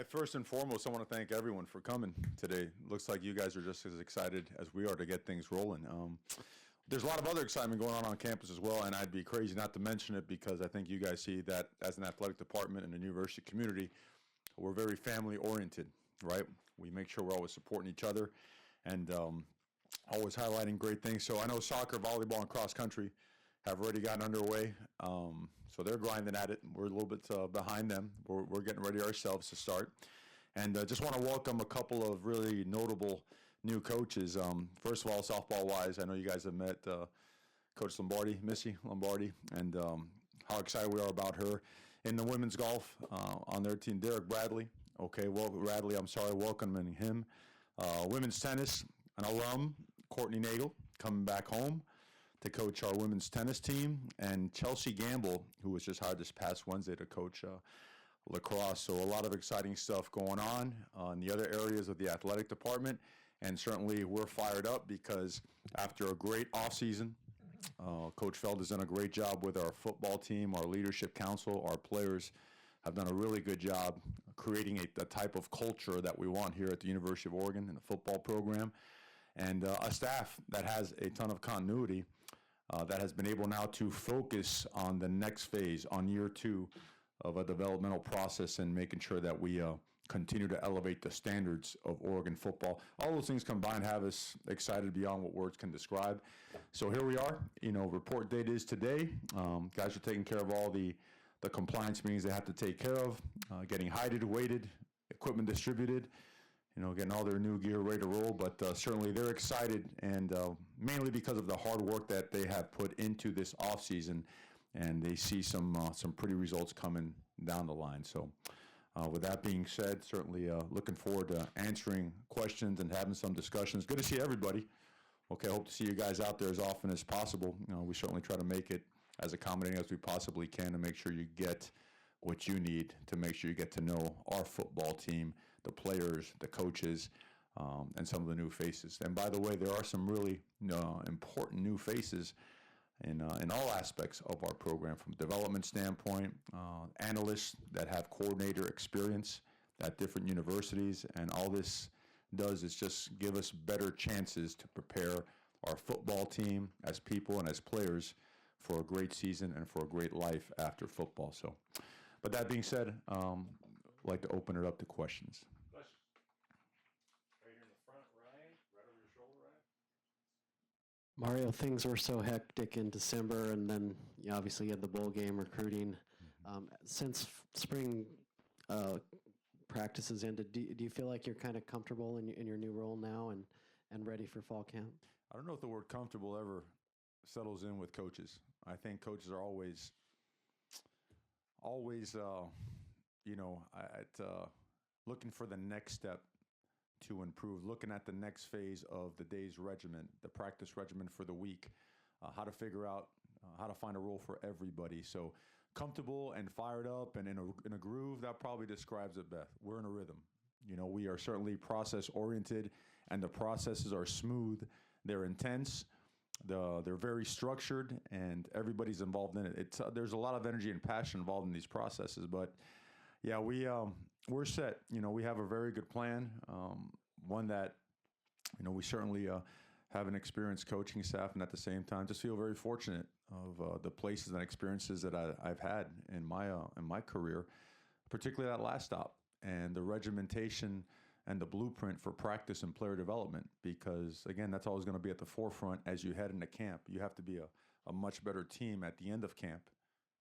First and foremost, I want to thank everyone for coming today. Looks like you guys are just as excited as we are to get things rolling. There's a lot of other excitement going on campus as well, and I'd be crazy not to mention it because I think you guys see that as an athletic department in the university community, we're very family oriented, right? We make sure we're always supporting each other and always highlighting great things. So I know soccer, volleyball, and cross country have already gotten underway. So they're grinding at it. We're a little bit behind them. We're getting ready ourselves to start. And just want to welcome a couple of really notable new coaches. First of all, softball-wise, I know you guys have met Coach Lombardi, Missy Lombardi, and how excited we are about her. In the women's golf, on their team, Derek Bradley. Okay, well, Bradley, I'm sorry, welcoming him. Women's tennis, an alum, Courtney Nagel, coming back home to coach our women's tennis team, and Chelsea Gamble, who was just hired this past Wednesday to coach lacrosse. So a lot of exciting stuff going on in the other areas of the athletic department, and certainly we're fired up because after a great offseason, Coach Feld has done a great job with our football team, our leadership council, our players have done a really good job creating a type of culture that we want here at the University of Oregon in the football program, and a staff that has a ton of continuity that has been able now to focus on the next phase, on year two of a developmental process and making sure that we continue to elevate the standards of Oregon football. All those things combined have us excited beyond what words can describe. So here we are. Report date is today. Guys are taking care of all the compliance meetings they have to take care of, getting heighted, weighted, equipment distributed, getting all their new gear ready to roll, but certainly they're excited, and mainly because of the hard work that they have put into this offseason, and they see some pretty results coming down the line. So with that being said, certainly looking forward to answering questions and having some discussions. Good to see everybody. Okay, I hope to see you guys out there as often as possible. We certainly try to make it as accommodating as we possibly can to make sure you get what you need to make sure you get to know our football team, the players, the coaches, and some of the new faces. And by the way, there are some really important new faces in all aspects of our program, from a development standpoint, analysts that have coordinator experience at different universities, and all this does is just give us better chances to prepare our football team as people and as players for a great season and for a great life after football. So, but that being said, I'd like to open it up to questions. Questions? Right here in the front, Ryan, right over your shoulder, Ryan. Mario, things were so hectic in December, and then obviously you had the bowl game recruiting. Since spring practices ended, do you feel like you're kind of comfortable in your new role now and ready for fall camp? I don't know if the word comfortable ever settles in with coaches. I think coaches are always looking for the next step to improve, looking at the next phase of the day's regimen, the practice regimen for the week, how to figure out how to find a role for everybody. So comfortable and fired up and in a groove, that probably describes it best. We're in a rhythm. We are certainly process oriented, and the processes are smooth. They're intense. They're very structured, and everybody's involved in it. There's a lot of energy and passion involved in these processes, but yeah, we're set. We have a very good plan, one that we certainly have an experienced coaching staff, and at the same time, just feel very fortunate of the places and experiences that I've had in my career, particularly that last stop and the regimentation and the blueprint for practice and player development, because again, that's always going to be at the forefront as you head into camp. You have to be a much better team at the end of camp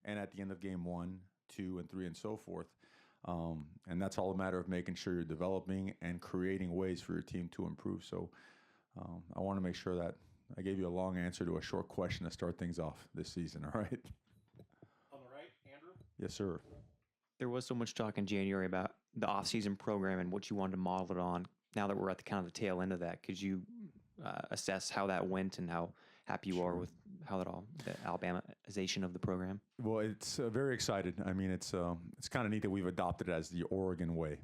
and at the end of game 1, 2, and 3, and so forth. And that's all a matter of making sure you're developing and creating ways for your team to improve. So I want to make sure that I gave you a long answer to a short question to start things off this season, all right? On the right, Andrew? Yes, sir. There was so much talk in January about the off-season program and what you wanted to model it on. Now that we're at the kind of the tail end of that, could you assess how that went and how happy you are with how that all, the Alabamization of the program? Well, it's very excited. I mean, it's kind of neat that we've adopted it as the Oregon way,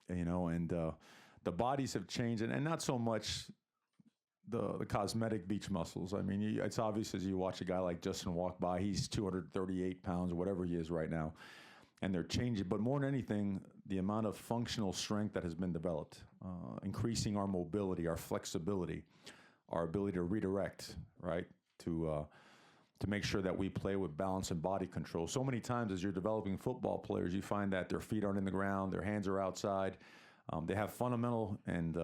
and the bodies have changed, and not so much the cosmetic beach muscles. I mean, it's obvious as you watch a guy like Justin walk by, he's 238 pounds or whatever he is right now. and they're changing. But more than anything, the amount of functional strength that has been developed, increasing our mobility, our flexibility, our ability to redirect, right, to make sure that we play with balance and body control. So many times as you're developing football players, you find that their feet aren't in the ground, their hands are outside. They have fundamental and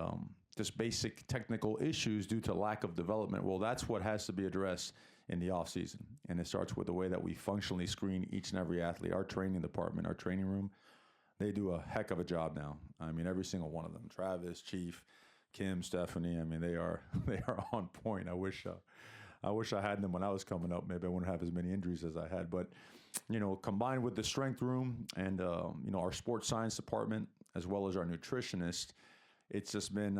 just basic technical issues due to lack of development. Well, that's what has to be addressed in the off season. And it starts with the way that we functionally screen each and every athlete. Our training department, our training room, they do a heck of a job now. I mean, every single one of them, Travis, Chief, Kim, Stephanie, I mean, they are on point. I wish I had them when I was coming up. Maybe I wouldn't have as many injuries as I had. But, combined with the strength room and, our sports science department, as well as our nutritionist, it's just been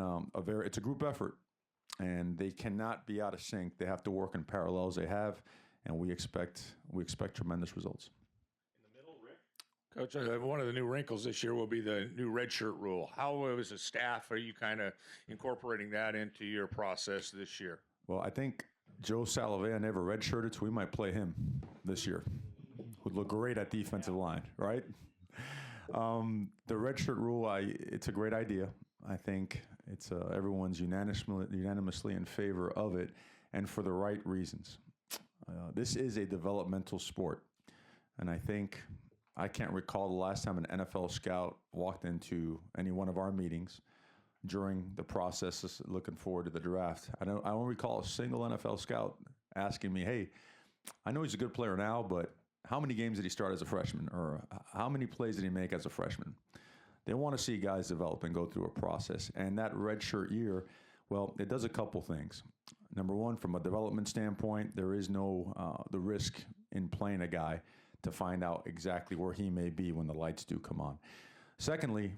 it's a group effort. And they cannot be out of sync. They have to work in parallels. They have, and we expect tremendous results. In the middle, Rick? Coach, one of the new wrinkles this year will be the new redshirt rule. How, as a staff, are you kind of incorporating that into your process this year? Well, I think Joe Salavea never redshirted, so we might play him this year. Would look great at defensive line, right? The redshirt rule, it's a great idea. I think it's everyone's unanimously in favor of it, and for the right reasons. This is a developmental sport, and I can't recall the last time an NFL scout walked into any one of our meetings during the process looking forward to the draft. I don't recall a single NFL scout asking me, hey, I know he's a good player now, but how many games did he start as a freshman? Or how many plays did he make as a freshman? They want to see guys develop and go through a process. And that redshirt year, well, it does a couple things. Number one, from a development standpoint, there is no the risk in playing a guy to find out exactly where he may be when the lights do come on. Secondly,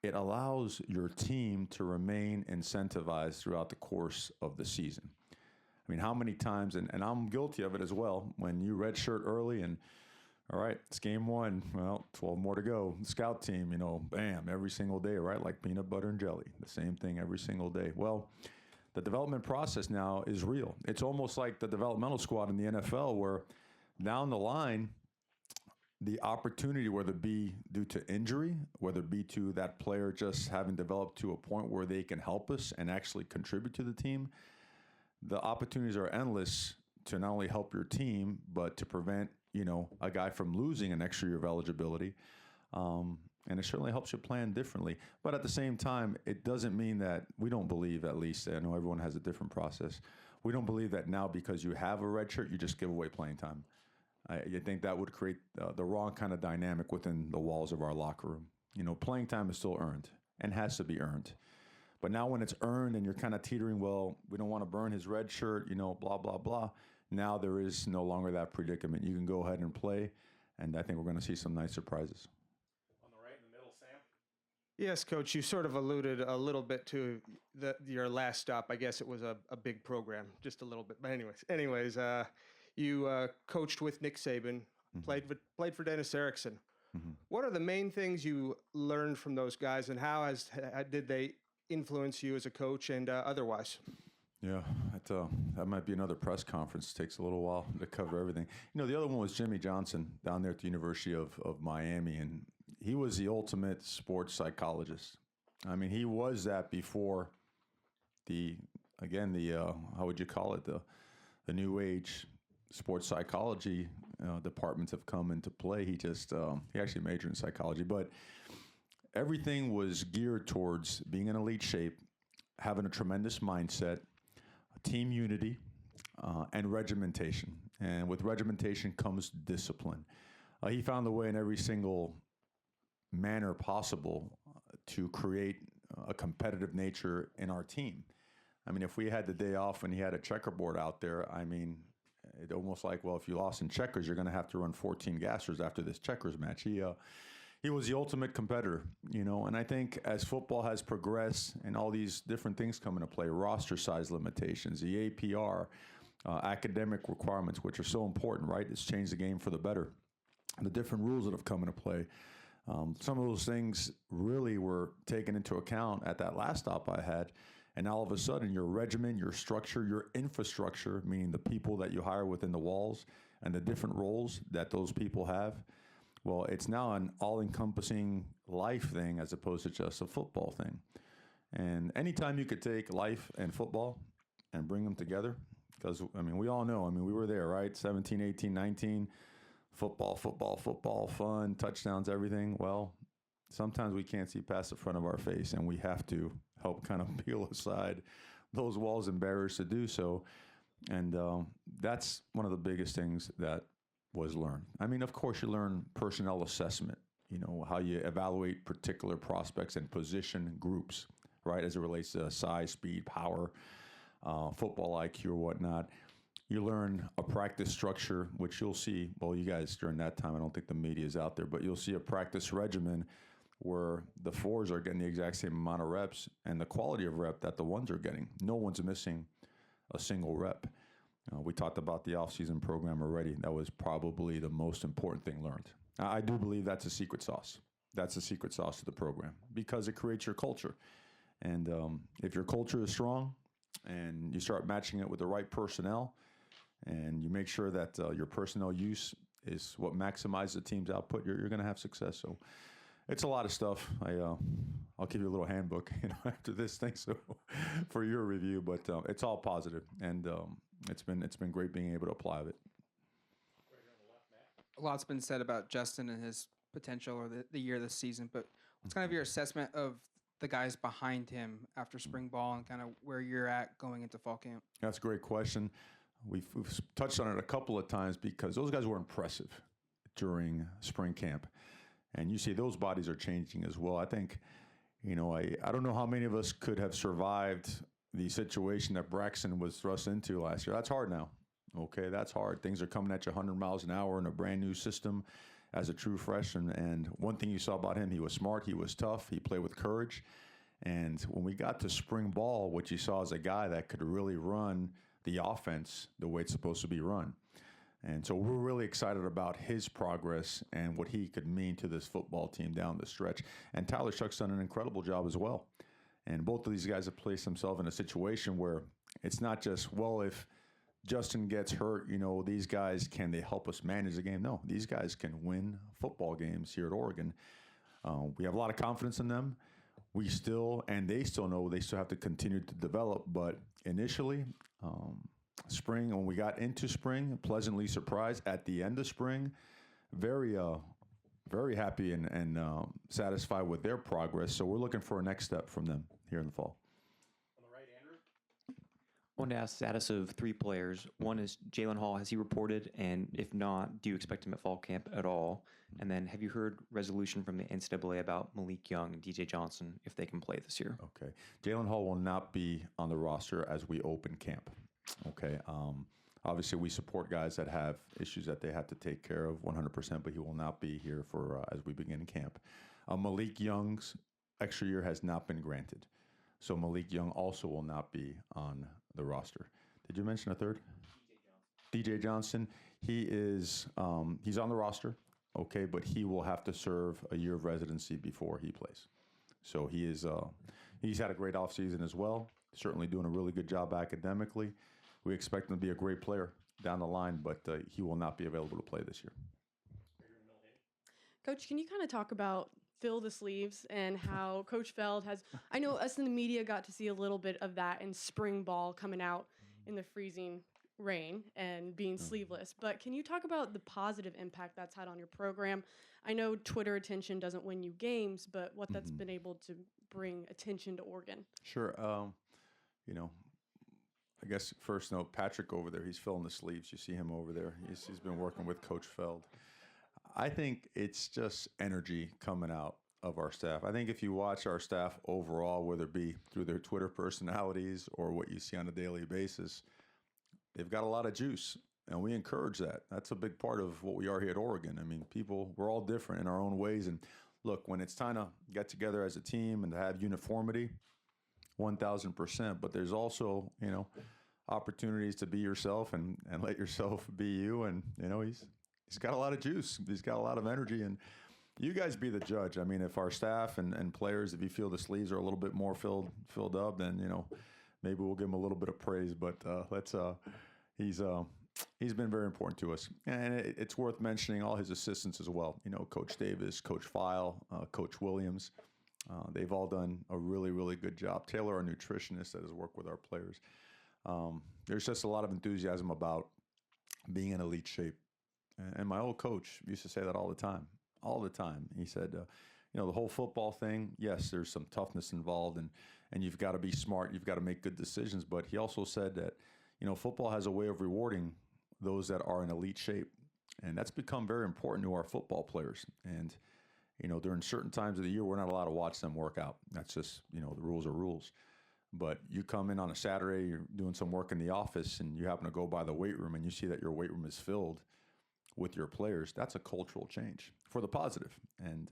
it allows your team to remain incentivized throughout the course of the season. I mean, how many times, and I'm guilty of it as well, when you redshirt early and, all right, it's game one, well, 12 more to go. Scout team, bam, every single day, right? Like peanut butter and jelly, the same thing every single day. Well, the development process now is real. It's almost like the developmental squad in the NFL where down the line, the opportunity, whether it be due to injury, whether it be to that player just having developed to a point where they can help us and actually contribute to the team, the opportunities are endless to not only help your team, but to prevent, a guy from losing an extra year of eligibility. And it certainly helps you plan differently. But at the same time, it doesn't mean that we don't believe, at least, I know everyone has a different process. We don't believe that now because you have a red shirt, you just give away playing time. I think that would create the wrong kind of dynamic within the walls of our locker room. Playing time is still earned and has to be earned. But now when it's earned and you're kind of teetering, well, we don't want to burn his red shirt, blah, blah, blah. Now there is no longer that predicament. You can go ahead and play, and I think we're going to see some nice surprises. On the right in the middle, Sam? Yes, Coach, you sort of alluded a little bit to your last stop. I guess it was a big program, just a little bit. But anyways, you coached with Nick Saban, played for Dennis Erickson. Mm-hmm. What are the main things you learned from those guys, and how did they influence you as a coach and otherwise? Yeah, that might be another press conference. It takes a little while to cover everything. The other one was Jimmy Johnson down there at the University of Miami, and he was the ultimate sports psychologist. I mean, he was that before how would you call it, the new age sports psychology departments have come into play. He actually majored in psychology, but everything was geared towards being in elite shape, having a tremendous mindset, team unity, and regimentation. And with regimentation comes discipline. He found a way in every single manner possible to create a competitive nature in our team. I mean, if we had the day off and he had a checkerboard out there, I mean, it almost like, well, if you lost in checkers, you're going to have to run 14 gassers after this checkers match. He was the ultimate competitor, and I think as football has progressed and all these different things come into play, roster size limitations, the APR, academic requirements, which are so important, right? It's changed the game for the better. The different rules that have come into play. Some of those things really were taken into account at that last stop I had. And all of a sudden, your regimen, your structure, your infrastructure, meaning the people that you hire within the walls and the different roles that those people have, Well, it's now an all-encompassing life thing as opposed to just a football thing. And anytime you could take life and football and bring them together, because, I mean, we all know, I mean, we were there, right? 17, 18, 19, football, fun, touchdowns, everything. Well, sometimes we can't see past the front of our face, and we have to help kind of peel aside those walls and barriers to do so. And that's one of the biggest things that was learned. I mean, of course, you learn personnel assessment, you know, how you evaluate particular prospects and position groups, right, as it relates to size, speed, power, football IQ or whatnot. You learn a practice structure, which you'll see, well, you guys during that time, I don't think the media is out there, but you'll see a practice regimen where the fours are getting the exact same amount of reps and the quality of rep that the ones are getting. No one's missing a single rep. We talked about the off-season program already. That was probably the most important thing learned. I do believe that's a secret sauce. That's a secret sauce to the program because it creates your culture. And if your culture is strong and you start matching it with the right personnel and you make sure that your personnel use is what maximizes the team's output, you're going to have success. So it's a lot of stuff. I'll give you a little handbook, you know, after this thing, so for your review. But it's all positive, and it's been great being able to apply it. A lot's been said about Justin and his potential or the year this season, but what's kind of your assessment of the guys behind him after spring ball and kind of where you're at going into fall camp? That's a great question. We've touched on it a couple of times because those guys were impressive during spring camp. And you see those bodies are changing as well. I think, you know, I don't know how many of us could have survived the situation that Braxton was thrust into last year. That's hard now. Okay, that's hard. Things are coming at you 100 miles an hour in a brand new system as a true freshman. And one thing you saw about him, he was smart, he was tough, he played with courage. And when we got to spring ball, what you saw is a guy that could really run the offense the way it's supposed to be run. And so we're really excited about his progress and what he could mean to this football team down the stretch. And Tyler Shuck's done an incredible job as well. And both of these guys have placed themselves in a situation where it's not just, well, if Justin gets hurt, you know, these guys, can they help us manage the game? No, these guys can win football games here at Oregon. We have a lot of confidence in them. We still, and they still know they still have to continue to develop. But initially, spring, when we got into spring, pleasantly surprised at the end of spring, very happy and satisfied with their progress. So we're looking for a next step from them here in the fall. On the right, Andrew? I wanted to ask status of 3 players. One is Jalen Hall. Has he reported? And if not, do you expect him at fall camp at all? And then have you heard resolution from the NCAA about Malik Young and DJ Johnson if they can play this year? Okay. Jalen Hall will not be on the roster as we open camp. Okay. Obviously, we support guys that have issues that they have to take care of 100%, but he will not be here for as we begin camp. Malik Young's extra year has not been granted. So Malik Young also will not be on the roster. Did you mention a third? DJ Johnson. He is he's on the roster, okay, but he will have to serve a year of residency before he plays. So he is he's had a great offseason as well, certainly doing a really good job academically. We expect him to be a great player down the line, but he will not be available to play this year. Coach, can you kind of talk about fill the sleeves and how Coach Feld has, I know us in the media got to see a little bit of that in spring ball coming out in the freezing rain and being sleeveless, but can you talk about the positive impact that's had on your program? I know Twitter attention doesn't win you games, but what that's been able to bring attention to Oregon. Sure. You know, I guess first note, Patrick over there, he's filling the sleeves. You see him over there. He's been working with Coach Feld. I think it's just energy coming out of our staff. I think if you watch our staff overall, whether it be through their Twitter personalities or what you see on a daily basis, they've got a lot of juice, and we encourage that. That's a big part of what we are here at Oregon. I mean, we're all different in our own ways. And look, when it's time to get together as a team and to have uniformity, 1,000%. But there's also, you know, opportunities to be yourself and let yourself be you. And, you know, he's got a lot of juice. He's got a lot of energy. And you guys be the judge. I mean, if our staff and players, if you feel the sleeves are a little bit more filled up, then, you know, maybe we'll give him a little bit of praise. But he's been very important to us. And it's worth mentioning all his assistants as well. You know, Coach Davis, Coach File, Coach Williams. They've all done a really, really good job. Taylor, our nutritionist that has worked with our players. There's just a lot of enthusiasm about being in elite shape. And my old coach used to say that all the time. All the time. He said, you know, the whole football thing, yes, there's some toughness involved, and you've got to be smart. You've got to make good decisions. But he also said that, you know, football has a way of rewarding those that are in elite shape. And that's become very important to our football players. And, you know, during certain times of the year, we're not allowed to watch them work out. That's just, you know, the rules are rules. But you come in on a Saturday, you're doing some work in the office, and you happen to go by the weight room and you see that your weight room is filled with your players. That's a cultural change for the positive. And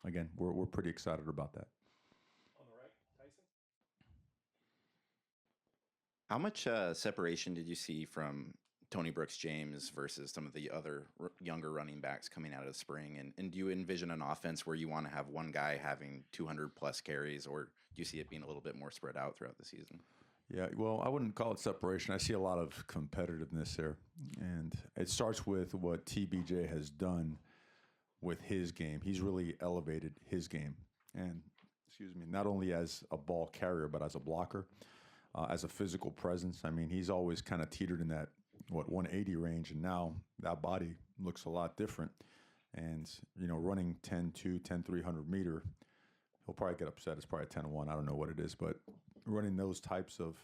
again, we're pretty excited about that. On the right, Tyson. How much separation did you see from Tony Brooks James versus some of the other younger running backs coming out of the spring? And do you envision an offense where you want to have one guy having 200 plus carries, or do you see it being a little bit more spread out throughout the season? Yeah, well, I wouldn't call it separation. I see a lot of competitiveness there. And it starts with what TBJ has done with his game. He's really elevated his game. And, excuse me, not only as a ball carrier, but as a blocker, as a physical presence. I mean, he's always kind of teetered in that, 180 range. And now that body looks a lot different. And, you know, running 10-2, 10-300 meter, he'll probably get upset. It's probably 10-1. I don't know what it is, but running those types of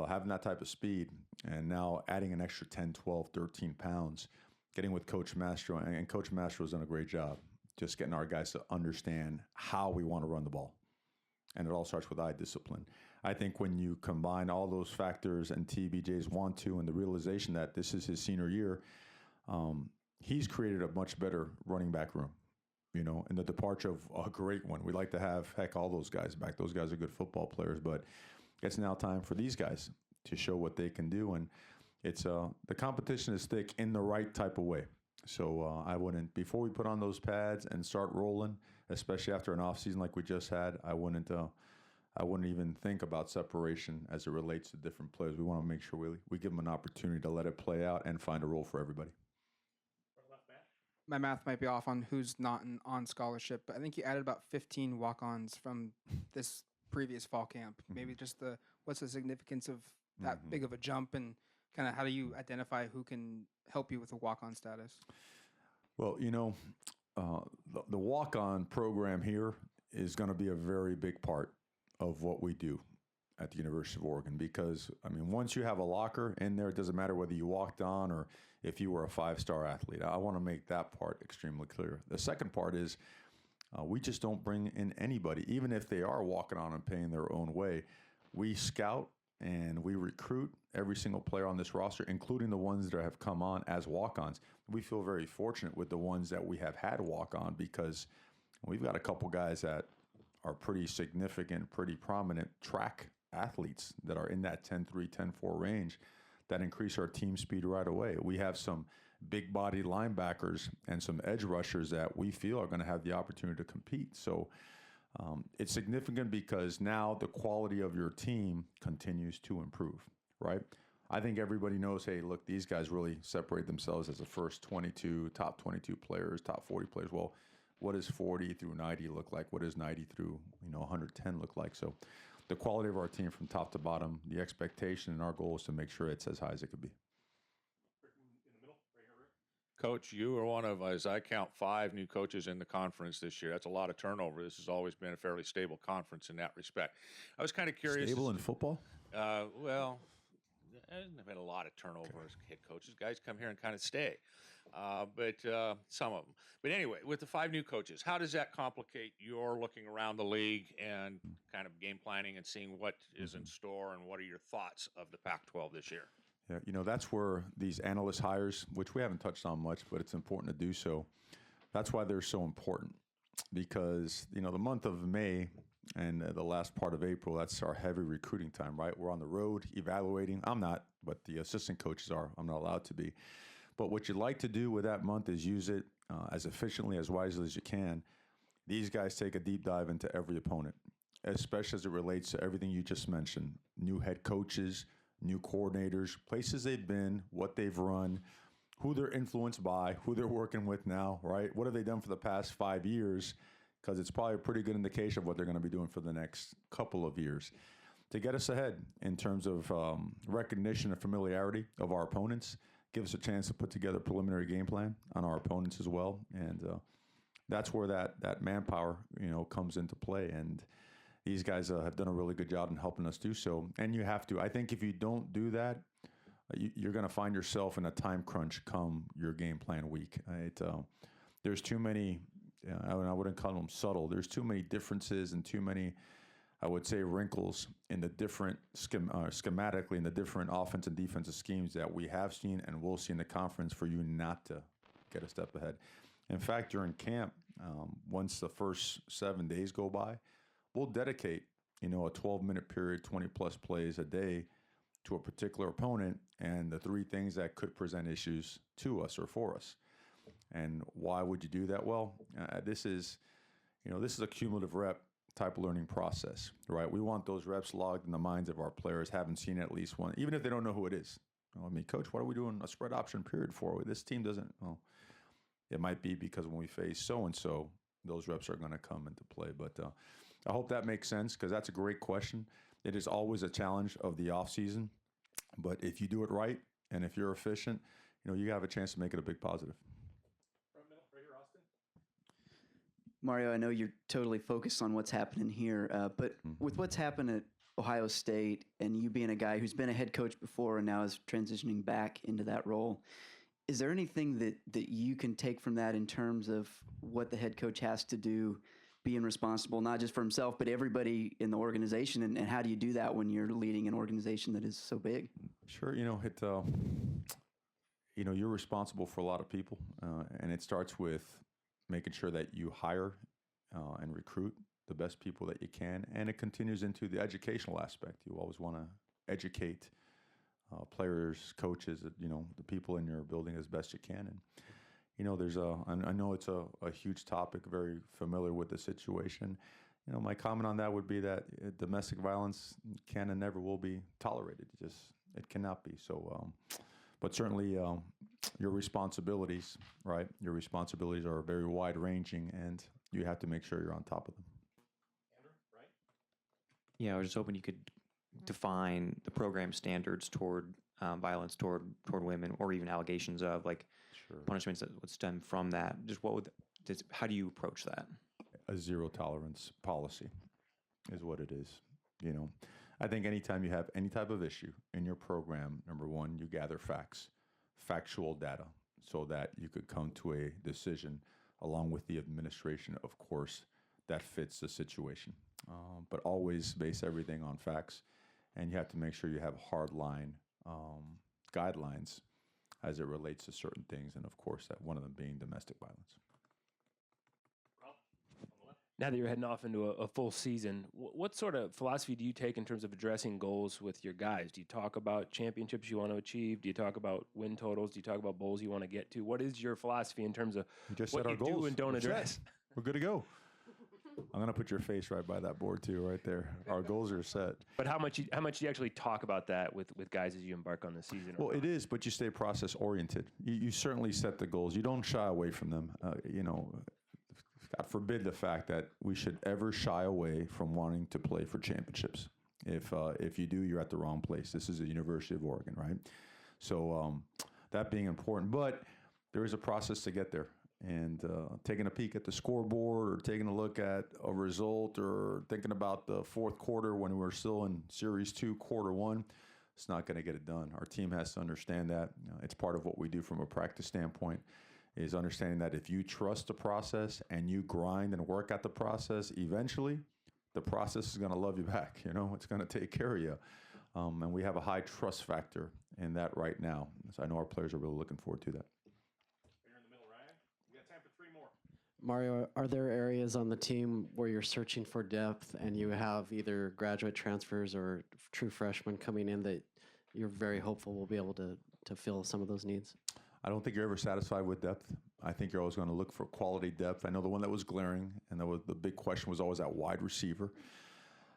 having that type of speed, and now adding an extra 10, 12, 13 pounds, getting with Coach Mastro, and Coach Mastro has done a great job just getting our guys to understand how we want to run the ball. And it all starts with eye discipline. I think when you combine all those factors and TBJ's want to, and the realization that this is his senior year, he's created a much better running back room. You know, and the departure of a great one. We like to have, all those guys back. Those guys are good football players, but it's now time for these guys to show what they can do. And it's the competition is thick in the right type of way. So I wouldn't, before we put on those pads and start rolling, especially after an off season like we just had, I wouldn't even think about separation as it relates to different players. We want to make sure we give them an opportunity to let it play out and find a role for everybody. My math might be off on who's not on scholarship, but I think you added about 15 walk-ons from this previous fall camp. Maybe just what's the significance of that big of a jump, and kind of how do you identify who can help you with the walk-on status? Well, you know, the walk-on program here is going to be a very big part of what we do at the University of Oregon, because, I mean, once you have a locker in there, it doesn't matter whether you walked on or if you were a five-star athlete. I want to make that part extremely clear. The second part is we just don't bring in anybody, even if they are walking on and paying their own way. We scout and we recruit every single player on this roster, including the ones that have come on as walk-ons. We feel very fortunate with the ones that we have had walk-on, because we've got a couple guys that are pretty significant, pretty prominent track athletes that are in that 10-3, 10-4 range that increase our team speed right away. We have some big body linebackers and some edge rushers that we feel are going to have the opportunity to compete. So it's significant because now the quality of your team continues to improve, right? I think everybody knows, hey, look, these guys really separate themselves as the first 22, top 22 players, top 40 players. Well, what does 40 through 90 look like? What does 90 through 110 look like? So the quality of our team from top to bottom, the expectation and our goal is to make sure it's as high as it could be. Coach, you are one of, as I count, 5 new coaches in the conference this year. That's a lot of turnover. This has always been a fairly stable conference in that respect. I was kind of curious. Stable in football? Well, there's been a lot of turnover as head coaches. Guys come here and kind of stay, but some of them. But anyway, with the 5 new coaches, how does that complicate your looking around the league and kind of game planning and seeing what is in store, and what are your thoughts of the Pac-12 this year? Yeah, that's where these analyst hires, which we haven't touched on much, but it's important to do so. That's why they're so important, because, the month of May and the last part of April, that's our heavy recruiting time, right? We're on the road evaluating. I'm not, but the assistant coaches are. I'm not allowed to be. But what you'd like to do with that month is use it as efficiently, as wisely as you can. These guys take a deep dive into every opponent, especially as it relates to everything you just mentioned. New head coaches, new coordinators, places they've been, what they've run, who they're influenced by, who they're working with now, right? What have they done for the past 5 years? Because it's probably a pretty good indication of what they're going to be doing for the next couple of years to get us ahead in terms of recognition and familiarity of our opponents, give us a chance to put together a preliminary game plan on our opponents as well. And that's where that manpower, comes into play. And these guys have done a really good job in helping us do so. And you have to. I think if you don't do that, you're going to find yourself in a time crunch come your game plan week. There's too many, I wouldn't call them subtle. There's too many differences and too many, I would say, wrinkles in the different schematically in the different offense and defensive schemes that we have seen and will see in the conference for you not to get a step ahead. In fact, during camp, once the first 7 days go by, we'll dedicate, a 12-minute period, 20-plus plays a day to a particular opponent and the 3 things that could present issues to us or for us. And why would you do that? Well, this is a cumulative rep type of learning process, right? We want those reps logged in the minds of our players, having seen at least one, even if they don't know who it is. Coach, what are we doing a spread option period for? This team doesn't. Well, it might be because when we face so-and-so, those reps are going to come into play. But I hope that makes sense because that's a great question. It is always a challenge of the offseason. But if you do it right and if you're efficient, you have a chance to make it a big positive. Front middle, right here, Austin. Mario, I know you're totally focused on what's happening here, but with what's happened at Ohio State and you being a guy who's been a head coach before and now is transitioning back into that role, is there anything that you can take from that in terms of what the head coach has to do, being responsible, not just for himself, but everybody in the organization? And how do you do that when you're leading an organization that is so big? Sure. You're responsible for a lot of people, and it starts with making sure that you hire and recruit the best people that you can, and it continues into the educational aspect. You always want to educate players, coaches, the people in your building as best you can. And I know it's a huge topic, very familiar with the situation. My comment on that would be that domestic violence can and never will be tolerated. It cannot be. So, but certainly your responsibilities, right? Your responsibilities are very wide-ranging, and you have to make sure you're on top of them. Andrew, right? Yeah, I was just hoping you could define the program standards toward violence toward women, or even allegations of punishments that would stem from that. Just how do you approach that? A zero tolerance policy is what it is. I think anytime you have any type of issue in your program, number one, you gather factual data, so that you could come to a decision along with the administration, of course, that fits the situation. But always base everything on facts, and you have to make sure you have hard line guidelines as it relates to certain things, and of course, that one of them being domestic violence. Now that you're heading off into a full season, what sort of philosophy do you take in terms of addressing goals with your guys? Do you talk about championships you want to achieve? Do you talk about win totals? Do you talk about bowls you want to get to? What is your philosophy in terms of what you do and don't address? We're good to go. I'm going to put your face right by that board too, right there. Our goals are set. But how much do you actually talk about that with guys as you embark on the season? Well, it is, but you stay process oriented. You certainly set the goals. You don't shy away from them. God forbid the fact that we should ever shy away from wanting to play for championships. If you do, you're at the wrong place. This is the University of Oregon, right? So that being important, but there is a process to get there. And taking a peek at the scoreboard, or taking a look at a result, or thinking about the fourth quarter when we're still in Series 2, Quarter 1, it's not going to get it done. Our team has to understand that. It's part of what we do from a practice standpoint, is understanding that if you trust the process and you grind and work at the process, eventually the process is going to love you back. It's going to take care of you. And we have a high trust factor in that right now. So I know our players are really looking forward to that. Mario, are there areas on the team where you're searching for depth and you have either graduate transfers or true freshmen coming in that you're very hopeful will be able to fill some of those needs? I don't think you're ever satisfied with depth. I think you're always going to look for quality depth. I know the one that was glaring, and the big question was always that wide receiver.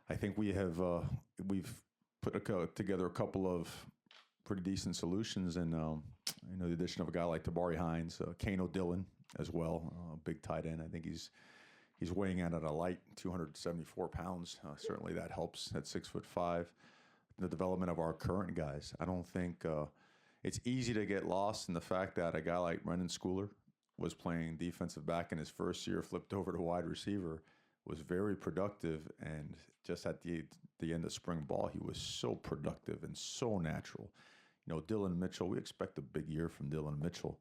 I think we've together a couple of pretty decent solutions, and the addition of a guy like Tabari Hines, Kano Dillon as well, big tight end. I think he's weighing in at a light 274 pounds. Certainly that helps at 6'5". The development of our current guys. I don't think it's easy to get lost in the fact that a guy like Brendan Schooler was playing defensive back in his first year, flipped over to wide receiver, was very productive, and just at the end of spring ball, he was so productive and so natural. Dylan Mitchell, we expect a big year from Dylan Mitchell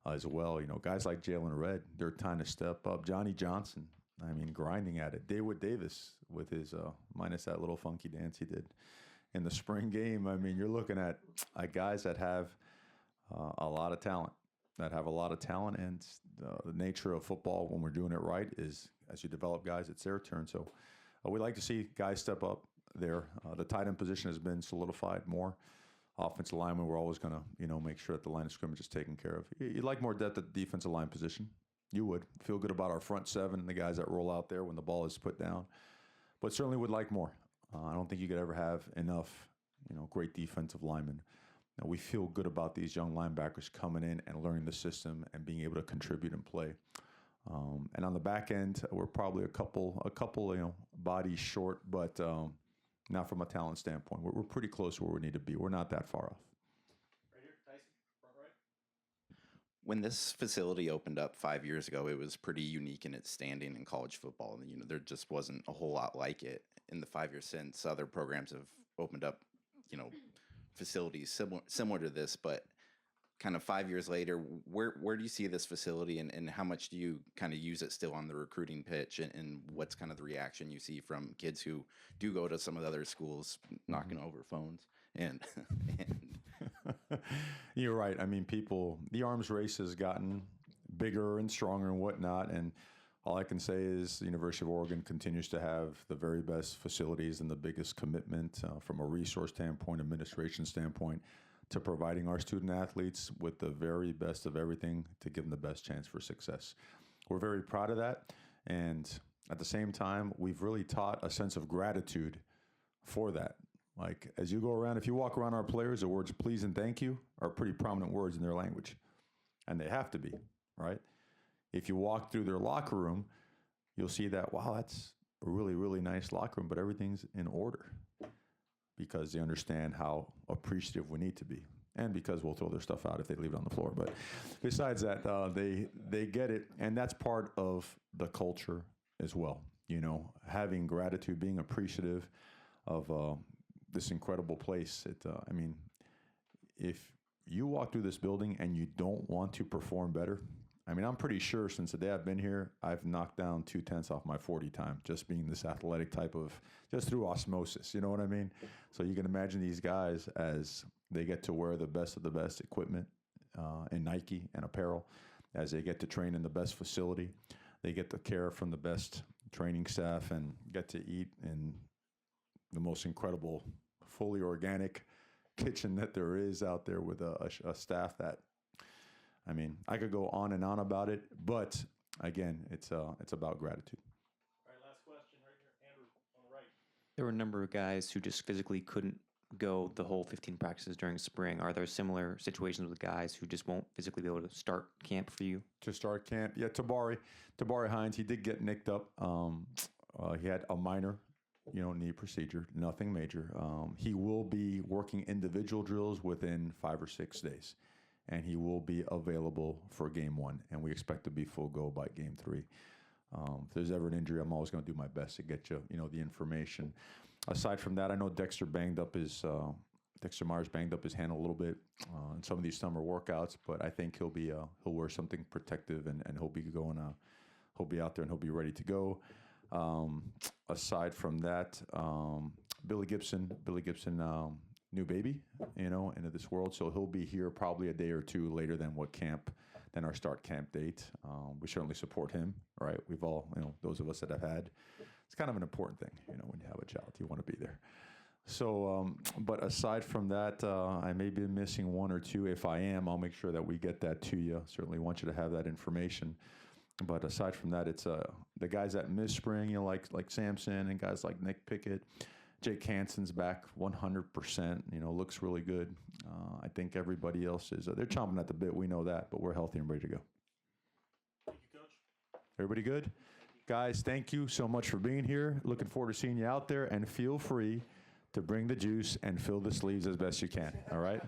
as well. Guys like Jalen Redd, they're time to step up. Johnny Johnson, grinding at it. David Davis with his, minus that little funky dance he did in the spring game. You're looking at guys that have a lot of talent, and the nature of football when we're doing it right is as you develop guys, it's their turn. So we like to see guys step up there. The tight end position has been solidified more. Offensive lineman, we're always going to, make sure that the line of scrimmage is taken care of. You'd like more depth at the defensive line position. You would feel good about our front seven and the guys that roll out there when the ball is put down, but certainly would like more. I don't think you could ever have enough, great defensive linemen. Now, we feel good about these young linebackers coming in and learning the system and being able to contribute and play. And on the back end, we're probably a couple, bodies short, but not from a talent standpoint. We're pretty close to where we need to be. We're not that far off. Right here, Tyson, front right. When this facility opened up 5 years ago, it was pretty unique in its standing in college football. There just wasn't a whole lot like it. In the 5 years since, other programs have opened up, facilities similar to this, but kind of 5 years later, where do you see this facility, and how much do you kind of use it still on the recruiting pitch, and what's kind of the reaction you see from kids who do go to some of the other schools knocking over phones and You're right. The arms race has gotten bigger and stronger and whatnot, and all I can say is the University of Oregon continues to have the very best facilities and the biggest commitment from a resource standpoint, administration standpoint, to providing our student athletes with the very best of everything to give them the best chance for success. We're very proud of that. And at the same time, we've really taught a sense of gratitude for that. Like, as you go around, if you walk around our players, the words please and thank you are pretty prominent words in their language. And they have to be, right? If you walk through their locker room, you'll see that, wow, that's a really, really nice locker room, but everything's in order, because they understand how appreciative we need to be, and because we'll throw their stuff out if they leave it on the floor. But besides that, they get it, and that's part of the culture as well. Having gratitude, being appreciative of this incredible place. If you walk through this building and you don't want to perform better, I'm pretty sure since the day I've been here, I've knocked down 2/10 off my 40 time, just being this athletic type of, just through osmosis, you know what I mean? So you can imagine these guys as they get to wear the best of the best equipment in Nike and apparel, as they get to train in the best facility, they get the care from the best training staff, and get to eat in the most incredible, fully organic kitchen that there is out there with a staff that, I could go on and on about it, but again, it's about gratitude. All right, last question right here, Andrew, on the right. There were a number of guys who just physically couldn't go the whole 15 practices during spring. Are there similar situations with guys who just won't physically be able to start camp for you? To start camp, yeah, Tabari Hines, he did get nicked up. He had a minor, knee procedure, nothing major. He will be working individual drills within 5 or 6 days, and he will be available for game 1, and we expect to be full go by game 3. If there's ever an injury, I'm always going to do my best to get you, the information. Aside from that, I know Dexter Myers banged up his hand a little bit in some of these summer workouts, but I think he'll wear something protective, and he'll be he'll be out there and he'll be ready to go. Aside from that, Billy Gibson, new baby, into this world. So he'll be here probably a day or two later than our start camp date. We certainly support him, right? We've all, those of us that have had, it's kind of an important thing, when you have a child, you want to be there. So, but aside from that, I may be missing one or two. If I am, I'll make sure that we get that to you. Certainly want you to have that information. But aside from that, it's the guys that miss spring, like Samson and guys like Nick Pickett, Jake Hansen's back 100%. You know, looks really good. I think everybody else is. They're chomping at the bit. We know that, but we're healthy and ready to go. Thank you, Coach. Everybody good? Guys, thank you so much for being here. Looking forward to seeing you out there, and feel free to bring the juice and fill the sleeves as best you can. All right?